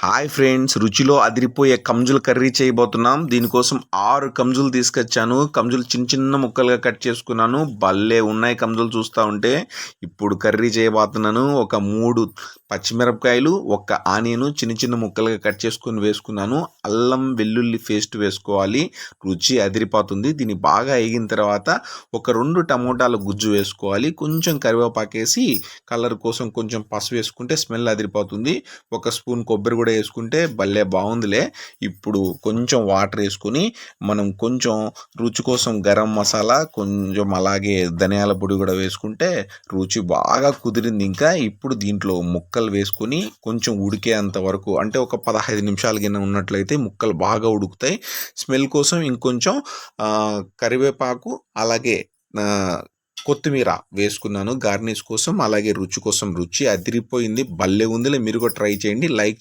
Hi friends, రుచిలో అదిరిపోయే కంజుల curry చేయబోతున్నాం. దీనికోసం 6 కంజులు తీసుకొచ్చాను. కంజులు చిన్న చిన్న ముక్కలుగా కట్ చేసుకున్నాను. భలే ఉన్నాయి కంజులు చూస్తూ ఉంటే. ఇప్పుడు కర్రీ చేయబోతున్నాను. ఒక 3 పచ్చిమిరపకాయలు, ఒక ఆనియన్ చిన్న చిన్న ముక్కలుగా కట్ చేసుకొని వేసుకున్నాను. అల్లం వెల్లుల్లి పేస్ట్ వేసుకోవాలి. రుచి అదిరిపోతుంది. దీన్ని బాగా వేగిన తర్వాత ఒక 2 టమోటాల గుజ్జు వేసుకోవాలి. కొంచెం కరివేపాకేసి కలర్ కోసం కొంచెం పసుపు వేసుకుంటే స్మెల్ అదిరిపోతుంది. ఒక స్పూన్ కొబ్బరి కూడా వేసుకుంటే భలే బాగుందిలే. ఇప్పుడు కొంచెం వాటర్ వేసుకుని మనం కొంచెం రుచి కోసం గరం మసాలా, కొంచెం అలాగే ధనియాల పొడి కూడా వేసుకుంటే రుచి బాగా కుదిరింది. ఇంకా ఇప్పుడు దీంట్లో ముక్కలు వేసుకుని కొంచెం ఉడికేంత వరకు, అంటే ఒక 15 నిమిషాలు గిన్నె ఉన్నట్లయితే ముక్కలు బాగా ఉడుకుతాయి. స్మెల్ కోసం ఇంకొంచెం కరివేపాకు అలాగే కొత్తిమీర వేసుకున్నాను గార్నిష్ కోసం. అలాగే రుచి కోసం. రుచి అదిరిపోయింది, భలే ఉందిలే. మీరు కూడా ట్రై చేయండి, లైక్ చేయండి.